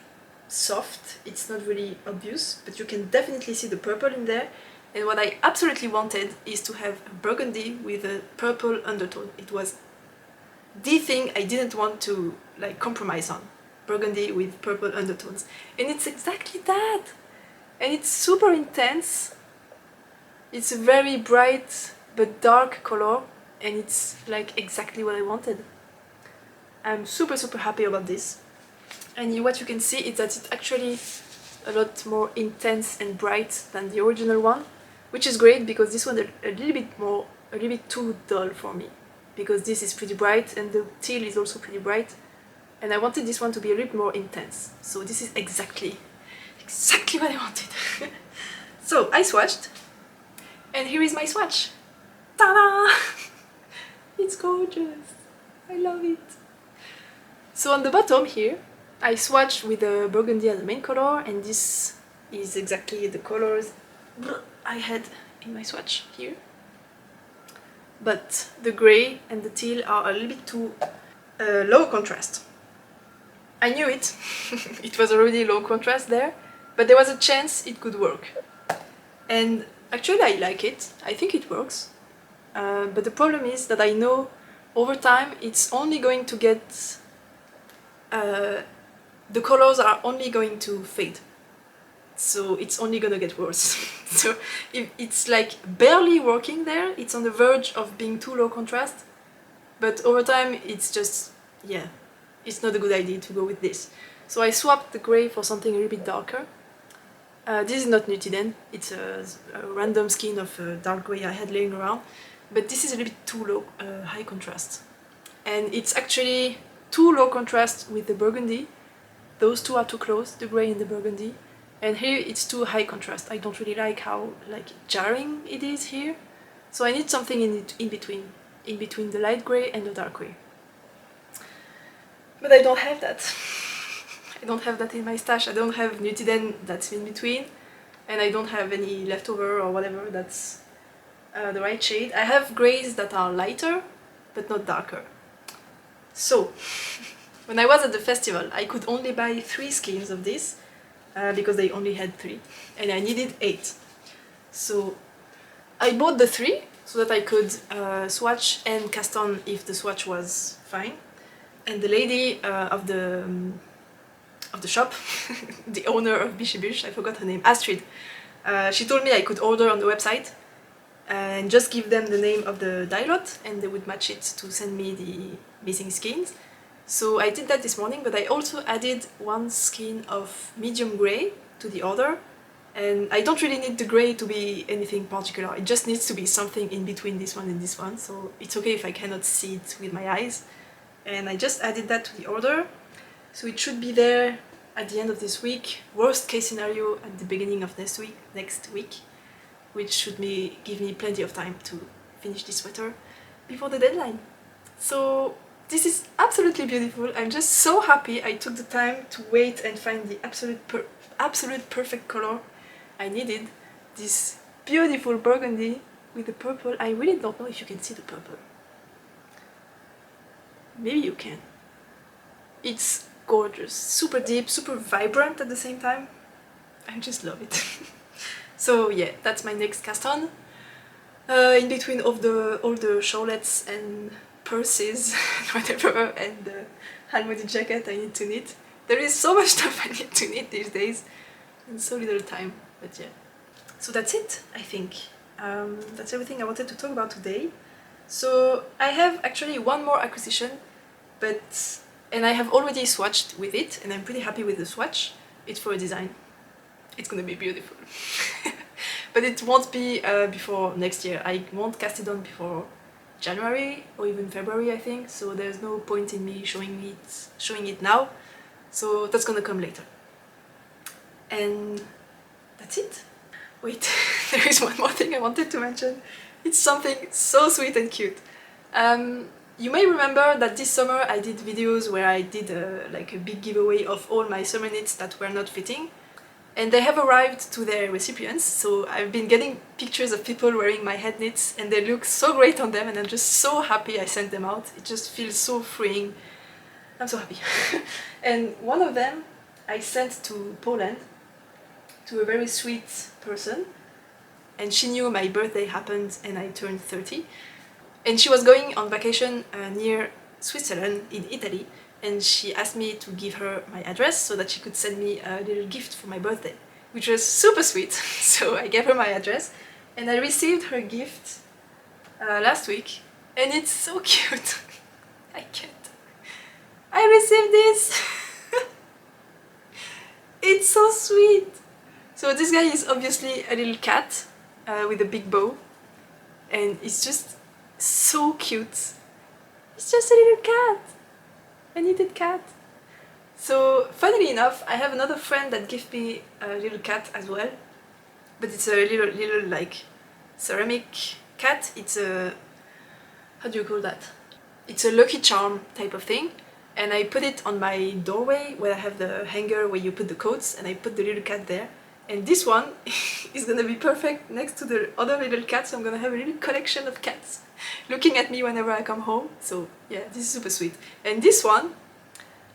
soft, it's not really obvious, but you can definitely see the purple in there. And what I absolutely wanted is to have burgundy with a purple undertone. It was the thing I didn't want to like compromise on. Burgundy with purple undertones. And it's exactly that! And it's super intense. It's a very bright but dark color, and it's like exactly what I wanted. I'm super happy about this. And what you can see is that it's actually a lot more intense and bright than the original one, which is great because this one a little bit too dull for me, because this is pretty bright and the teal is also pretty bright, and I wanted this one to be a little bit more intense. So this is exactly what I wanted. So I swatched, and here is my swatch. Ta-da! It's gorgeous. I love it. So on the bottom here, I swatched with the burgundy as the main color, and this is exactly the colors I had in my swatch here. But the grey and the teal are a little bit too low contrast. I knew it. It was already low contrast there, but there was a chance it could work. And actually I like it. I think it works. But the problem is that I know over time it's only going to get... the colors are only going to fade. So it's only gonna get worse. So if it's like barely working there, it's on the verge of being too low contrast, but over time it's just, yeah, it's not a good idea to go with this. So I swapped the grey for something a little bit darker. This is not Nutiden, it's a random skein of dark grey I had laying around, but this is a little bit too low, high contrast. And it's actually too low contrast with the burgundy. Those two are too close, the grey and the burgundy. And here it's too high contrast. I don't really like how like jarring it is here. So I need something in between the light grey and the dark grey. But I don't have that. I don't have that in my stash. I don't have Nutiden that's in between, and I don't have any leftover or whatever that's the right shade. I have greys that are lighter, but not darker. So, when I was at the festival, I could only buy 3 skeins of this, because they only had 3, and I needed 8. So I bought the 3 so that I could swatch and cast on if the swatch was fine. And the lady of the shop, the owner of Bichibush, I forgot her name, Astrid, she told me I could order on the website and just give them the name of the dye lot and they would match it to send me the missing skeins. So I did that this morning, but I also added 1 skein of medium grey to the order, and I don't really need the grey to be anything particular, it just needs to be something in between this one and this one, so it's okay if I cannot see it with my eyes. And I just added that to the order, so it should be there at the end of this week, worst case scenario at the beginning of next week, which should give me plenty of time to finish this sweater before the deadline. So this is absolutely beautiful. I'm just so happy I took the time to wait and find the absolute perfect color I needed. This beautiful burgundy with the purple. I really don't know if you can see the purple. Maybe you can. It's gorgeous, super deep, super vibrant at the same time. I just love it. So yeah, that's my next cast on. In between all the shawlettes and purses, whatever, and the Halmoni jacket I need to knit. There is so much stuff I need to knit these days, and so little time, but yeah. So that's it, I think. That's everything I wanted to talk about today. So I have actually 1 more acquisition, and I have already swatched with it, and I'm pretty happy with the swatch. It's for a design. It's gonna be beautiful. But it won't be before next year. I won't cast it on before January or even February, I think, so there's no point in me showing it now, so that's gonna come later. And that's it. wait, there is one more thing I wanted to mention. It's something so sweet and cute. You may remember that this summer I did videos where I did like a big giveaway of all my summer knits that were not fitting. And they have arrived to their recipients, so I've been getting pictures of people wearing my head knits and they look so great on them, and I'm just so happy I sent them out. It just feels so freeing. I'm so happy. And one of them I sent to Poland, to a very sweet person, and she knew my birthday happened and I turned 30. And she was going on vacation near Switzerland in Italy, and she asked me to give her my address so that she could send me a little gift for my birthday, which was super sweet. So I gave her my address and I received her gift last week, and it's so cute. I can't. I received this! It's so sweet! So this guy is obviously a little cat with a big bow, and it's just so cute. It's just a little cat. A knitted cat. So funnily enough, I have another friend that gave me a little cat as well, but it's a little like ceramic cat. It's a, how do you call that? It's a Lucky Charm type of thing, and I put it on my doorway where I have the hanger where you put the coats, and I put the little cat there. And this one is gonna be perfect next to the other little cat, so I'm gonna have a little collection of cats looking at me whenever I come home. So yeah, this is super sweet. And this one,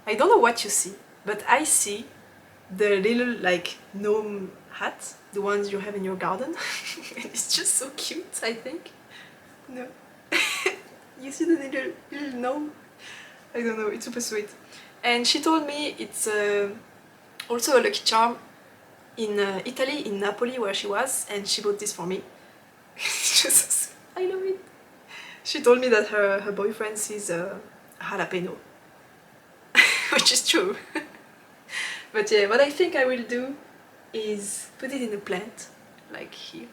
I don't know what you see, but I see the little like gnome hat, the ones you have in your garden. And it's just so cute, I think. No. You see the little gnome? I don't know, it's super sweet. And she told me it's also a Lucky Charm in Italy, in Napoli, where she was, and she bought this for me. It's just, I love it. She told me that her boyfriend sees a jalapeno, which is true. But yeah, what I think I will do is put it in a plant, like here,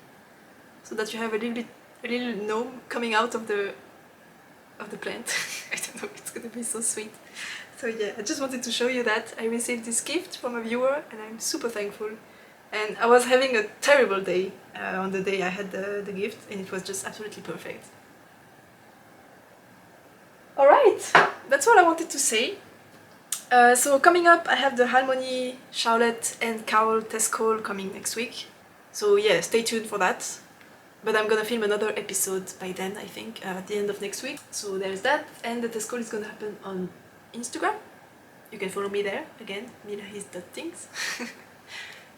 so that you have a little gnome coming out of the plant. I don't know, it's gonna be so sweet. So yeah, I just wanted to show you that I received this gift from a viewer, and I'm super thankful. And I was having a terrible day on the day I had the gift, and it was just absolutely perfect. Alright, that's all I wanted to say. So coming up, I have the Halmoni Shawlette and Cowl test haul coming next week. So yeah, stay tuned for that. But I'm gonna film another episode by then, I think, at the end of next week. So there's that, and the test haul is gonna happen on Instagram. You can follow me there, again, milahis.tinks.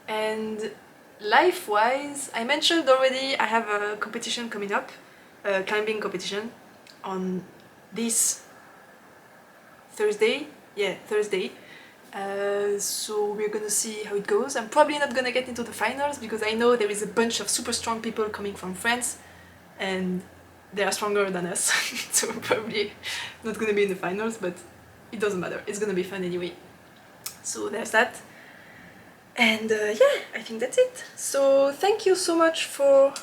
And life-wise, I mentioned already I have a competition coming up, a climbing competition, on this Thursday. Yeah, Thursday. So we're gonna see how it goes. I'm probably not gonna get into the finals because I know there is a bunch of super strong people coming from France and they are stronger than us. So we're probably not gonna be in the finals, but it doesn't matter. It's gonna be fun anyway. So there's that. And yeah, I think that's it. So thank you so much for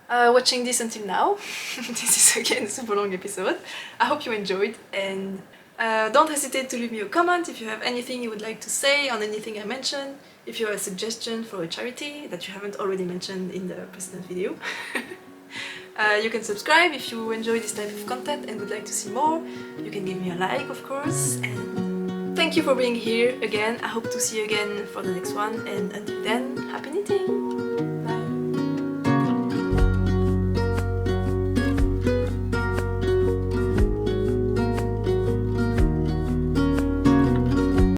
watching this until now. This is again a super long episode. I hope you enjoyed, and don't hesitate to leave me a comment if you have anything you would like to say on anything I mentioned, if you have a suggestion for a charity that you haven't already mentioned in the precedent video. You can subscribe if you enjoy this type of content and would like to see more. You can give me a like, of course, and thank you for being here again. I hope to see you again for the next one, and until then, happy knitting!